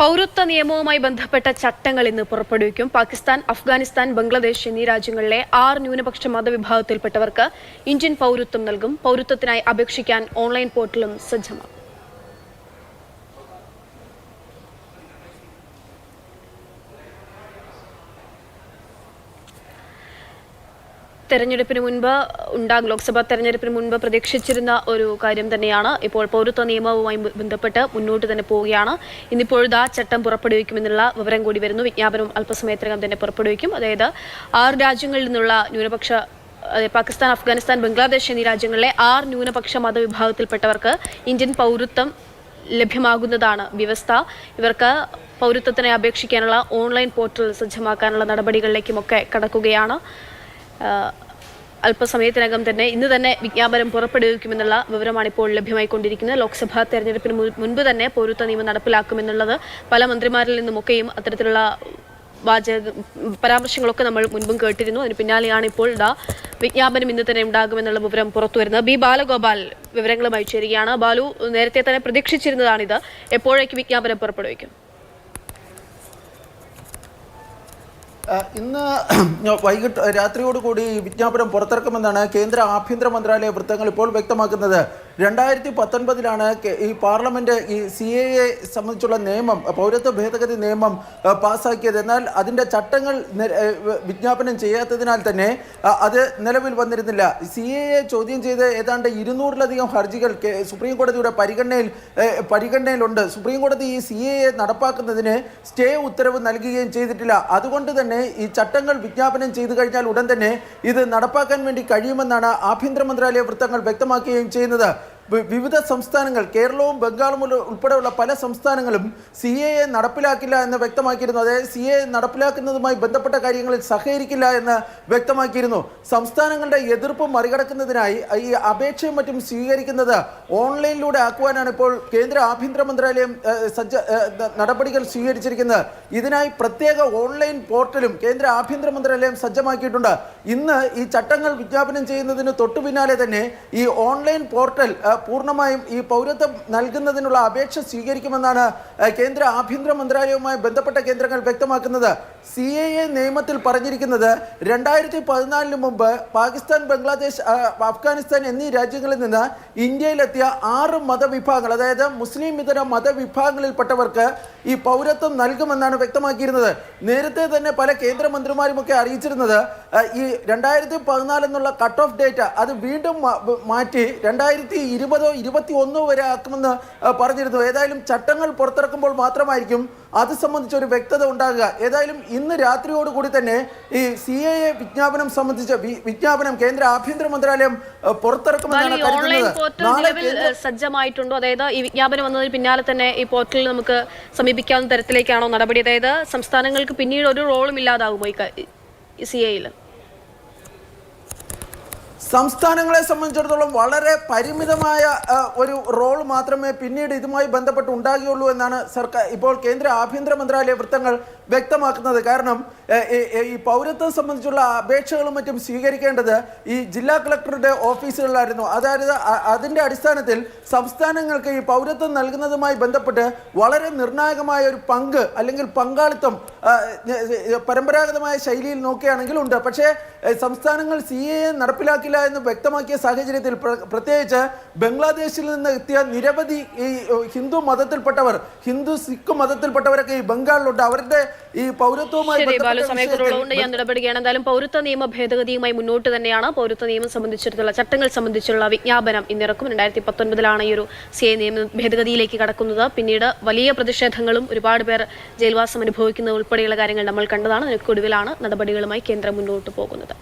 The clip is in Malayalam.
പൗരത്വ നിയമവുമായി ബന്ധപ്പെട്ട ചട്ടങ്ങൾ ഇന്ന് പുറപ്പെടുവിക്കും. പാകിസ്ഥാൻ, അഫ്ഗാനിസ്ഥാൻ, ബംഗ്ലാദേശ് എന്നീ രാജ്യങ്ങളിലെ 6 ന്യൂനപക്ഷ മതവിഭാഗത്തിൽപ്പെട്ടവർക്ക് ഇന്ത്യൻ പൗരത്വം നൽകും. പൗരത്വത്തിനായി അപേക്ഷിക്കാൻ ഓൺലൈൻ പോർട്ടലും സജ്ജമാക്കും. തെരഞ്ഞെടുപ്പിന് മുൻപ് ലോക്സഭാ തെരഞ്ഞെടുപ്പിന് മുൻപ് പ്രതീക്ഷിച്ചിരുന്ന ഒരു കാര്യം തന്നെയാണ്. ഇപ്പോൾ പൗരത്വ നിയമവുമായി ബന്ധപ്പെട്ട് മുന്നോട്ട് തന്നെ പോവുകയാണ്. ഇന്നിപ്പോഴാ ചട്ടം പുറപ്പെടുവിക്കുമെന്നുള്ള വിവരം കൂടി വരുന്നു. വിജ്ഞാപനം അല്പസമയത്തിനകം തന്നെ പുറപ്പെടുവിക്കും. അതായത് 6 രാജ്യങ്ങളിൽ നിന്നുള്ള ന്യൂനപക്ഷ പാകിസ്ഥാൻ, അഫ്ഗാനിസ്ഥാൻ, ബംഗ്ലാദേശ് എന്നീ രാജ്യങ്ങളിലെ 6 ന്യൂനപക്ഷ മതവിഭാഗത്തിൽപ്പെട്ടവർക്ക് ഇന്ത്യൻ പൗരത്വം ലഭ്യമാകുന്നതാണ് വ്യവസ്ഥ. ഇവർക്ക് പൗരത്വത്തിനെ അപേക്ഷിക്കാനുള്ള ഓൺലൈൻ പോർട്ടൽ സജ്ജമാക്കാനുള്ള നടപടികളിലേക്കുമൊക്കെ കടക്കുകയാണ്. അല്പസമയത്തിനകം തന്നെ ഇന്ന് തന്നെ വിജ്ഞാപനം പുറപ്പെടുവിക്കുമെന്നുള്ള വിവരമാണ് ഇപ്പോൾ ലഭ്യമായിക്കൊണ്ടിരിക്കുന്നത്. ലോക്സഭാ തെരഞ്ഞെടുപ്പിന് മുൻപ് തന്നെ പൗരത്വ നിയമം നടപ്പിലാക്കുമെന്നുള്ളത് പല മന്ത്രിമാരിൽ നിന്നുമൊക്കെയും അത്തരത്തിലുള്ള പരാമർശങ്ങളൊക്കെ നമ്മൾ മുൻപും കേട്ടിരുന്നു. അതിന് പിന്നാലെയാണ് ഇപ്പോൾ വിജ്ഞാപനം ഇന്ന് തന്നെ ഉണ്ടാകുമെന്നുള്ള വിവരം പുറത്തുവരുന്നത്. ബി ബാലഗോപാൽ വിവരങ്ങളുമായി ചേരുകയാണ്. ബാലു, നേരത്തെ തന്നെ പ്രതീക്ഷിച്ചിരുന്നതാണിത്. എപ്പോഴേക്ക് വിജ്ഞാപനം പുറപ്പെടുവിക്കും? ഇന്ന് വൈകിട്ട് രാത്രിയോടുകൂടി വിജ്ഞാപനം പുറത്തിറക്കുമെന്നാണ് കേന്ദ്ര ആഭ്യന്തര മന്ത്രാലയ വൃത്തങ്ങൾ ഇപ്പോൾ വ്യക്തമാക്കുന്നത്. 2019 ഈ പാർലമെന്റ് ഈ CAA സംബന്ധിച്ചുള്ള നിയമം, പൗരത്വ ഭേദഗതി നിയമം പാസ്സാക്കിയത്. എന്നാൽ അതിൻ്റെ ചട്ടങ്ങൾ വിജ്ഞാപനം ചെയ്യാത്തതിനാൽ തന്നെ അത് നിലവിൽ വന്നിരുന്നില്ല. CAA ചോദ്യം ചെയ്ത് ഏതാണ്ട് 200-ലധികം ഹർജികൾ സുപ്രീം കോടതിയുടെ പരിഗണനയിലുണ്ട്. സുപ്രീം കോടതി ഈ CAA നടപ്പാക്കുന്നതിന് സ്റ്റേ ഉത്തരവ് നൽകുകയും ചെയ്തിട്ടില്ല. അതുകൊണ്ട് തന്നെ ഈ ചട്ടങ്ങൾ വിജ്ഞാപനം ചെയ്തു കഴിഞ്ഞാൽ ഉടൻ തന്നെ ഇത് നടപ്പാക്കാൻ വേണ്ടി കഴിയുമെന്നാണ് ആഭ്യന്തര മന്ത്രാലയ വൃത്തങ്ങൾ വ്യക്തമാക്കുകയും ചെയ്യുന്നത്. വിവിധ സംസ്ഥാനങ്ങൾ, കേരളവും ബംഗാളും ഉൾപ്പെടെയുള്ള പല സംസ്ഥാനങ്ങളും CAA നടപ്പിലാക്കില്ല എന്ന് വ്യക്തമാക്കിയിരുന്നു. അതായത് CAA നടപ്പിലാക്കുന്നതുമായി ബന്ധപ്പെട്ട കാര്യങ്ങളിൽ സഹകരിക്കില്ല എന്ന് വ്യക്തമാക്കിയിരുന്നു. സംസ്ഥാനങ്ങളുടെ എതിർപ്പ് മറികടക്കുന്നതിനായി ഈ അപേക്ഷയും മറ്റും സ്വീകരിക്കുന്നത് ഓൺലൈനിലൂടെ ആക്കുവാനാണ് ഇപ്പോൾ കേന്ദ്ര ആഭ്യന്തര മന്ത്രാലയം നടപടികൾ സ്വീകരിച്ചിരിക്കുന്നത്. ഇതിനായി പ്രത്യേക ഓൺലൈൻ പോർട്ടലും കേന്ദ്ര ആഭ്യന്തര മന്ത്രാലയം സജ്ജമാക്കിയിട്ടുണ്ട്. ഇന്ന് ഈ ചട്ടങ്ങൾ വിജ്ഞാപനം ചെയ്യുന്നതിന് തൊട്ടു പിന്നാലെ തന്നെ ഈ ഓൺലൈൻ പോർട്ടൽ പൂർണ്ണമായും ഈ പൗരത്വം നൽകുന്നതിനുള്ള അപേക്ഷ സ്വീകരിക്കുമെന്നാണ് കേന്ദ്ര ആഭ്യന്തര മന്ത്രാലയവുമായി ബന്ധപ്പെട്ട കേന്ദ്രങ്ങൾ വ്യക്തമാക്കുന്നത്. CAA നിയമത്തിൽ പറഞ്ഞിരിക്കുന്നത് 2014 മുമ്പ് പാകിസ്ഥാൻ, ബംഗ്ലാദേശ്, അഫ്ഗാനിസ്ഥാൻ എന്നീ രാജ്യങ്ങളിൽ നിന്ന് ഇന്ത്യയിലെത്തിയ 6 മതവിഭാഗങ്ങൾ, അതായത് മുസ്ലിം ഇതര മതവിഭാഗങ്ങളിൽപ്പെട്ടവർക്ക് ഈ പൗരത്വം നൽകുമെന്നാണ് വ്യക്തമാക്കിയിരുന്നത്. നേരത്തെ തന്നെ പല കേന്ദ്രമന്ത്രിമാരുമൊക്കെ അറിയിച്ചിരുന്നത് ഈ 2014 എന്നുള്ള കട്ട് ഓഫ് ഡേറ്റ് അത് വീണ്ടും മാറ്റി 2020-21 വരെ ആക്കുമെന്ന് പറഞ്ഞിരുന്നു. ഏതായാലും ചട്ടങ്ങൾ പുറത്തിറക്കുമ്പോൾ മാത്രമായിരിക്കും അത് സംബന്ധിച്ചൊരു വ്യക്തത ഉണ്ടാകുക. ഏതായാലും ഇന്ന് രാത്രിയോടുകൂടി തന്നെ ഈ CAA വിജ്ഞാപനം സംബന്ധിച്ച വിജ്ഞാപനം കേന്ദ്ര ആഭ്യന്തര മന്ത്രാലയം പുറത്തിറക്കുമെന്നാണ് കരുതുന്നത്. സജ്ജമായിട്ടുണ്ടോ? അതായത് ഈ വിജ്ഞാപനം വന്നതിന് പിന്നാലെ തന്നെ ഈ പോർട്ടലിൽ നമുക്ക് സമീപിക്കാവുന്ന തരത്തിലേക്കാണോ നടപടി? അതായത് സംസ്ഥാനങ്ങൾക്ക് പിന്നീട് ഒരു റോളും ഇല്ലാതാകുമോ ഈ CAA-യിൽ? സംസ്ഥാനങ്ങളെ സംബന്ധിച്ചിടത്തോളം വളരെ പരിമിതമായ ഒരു റോൾ മാത്രമേ പിന്നീട് ഇതുമായി ബന്ധപ്പെട്ട് ഉണ്ടാകുകയുള്ളൂ എന്നാണ് ഇപ്പോൾ കേന്ദ്ര ആഭ്യന്തര മന്ത്രാലയ വൃത്തങ്ങൾ വ്യക്തമാക്കുന്നത്. കാരണം ഈ പൗരത്വം സംബന്ധിച്ചുള്ള അപേക്ഷകളും മറ്റും സ്വീകരിക്കേണ്ടത് ഈ ജില്ലാ കളക്ടറുടെ ഓഫീസുകളിലായിരുന്നു. അതായത് അതിൻ്റെ അടിസ്ഥാനത്തിൽ സംസ്ഥാനങ്ങൾക്ക് ഈ പൗരത്വം നൽകുന്നതുമായി ബന്ധപ്പെട്ട് വളരെ നിർണായകമായ ഒരു പങ്ക് അല്ലെങ്കിൽ പങ്കാളിത്തം പരമ്പരാഗതമായ ശൈലിയിൽ നോക്കുകയാണെങ്കിൽ ഉണ്ട്. പക്ഷേ സംസ്ഥാനങ്ങൾ CAA നടപ്പിലാക്കില്ല എന്ന് വ്യക്തമാക്കിയ സാഹചര്യത്തിൽ പ്രത്യേകിച്ച് ബംഗ്ലാദേശിൽ നിന്ന് എത്തിയ നിരവധി ഈ ഹിന്ദു മതത്തിൽപ്പെട്ടവർ, ഹിന്ദു സിഖ് മതത്തിൽപ്പെട്ടവരൊക്കെ ഈ ബംഗാളിലുണ്ട്. അവരുടെ ഈ പൗരത്വവുമായി ഞാൻ ഇടപെടുകയാണ്. എന്തായാലും പൗരത്വ നിയമ ഭേദഗതിയുമായി മുന്നോട്ട് തന്നെയാണ്. പൗരത്വ നിയമം സംബന്ധിച്ചിടത്തുള്ള ചട്ടങ്ങൾ സംബന്ധിച്ചുള്ള വിജ്ഞാപനം ഇന്നിറക്കും. 2019 ഈ ഒരു CAA നിയമ ഭേദഗതിയിലേക്ക് കടക്കുന്നത്. പിന്നീട് വലിയ പ്രതിഷേധങ്ങളും ഒരുപാട് പേർ ജയിൽവാസം അനുഭവിക്കുന്നത് ഉൾപ്പെടെയുള്ള കാര്യങ്ങൾ നമ്മൾ കണ്ടതാണ്. അതിനൊക്കെ ഒടുവിലാണ് നടപടികളുമായി കേന്ദ്രം മുന്നോട്ട് പോകുന്നത്.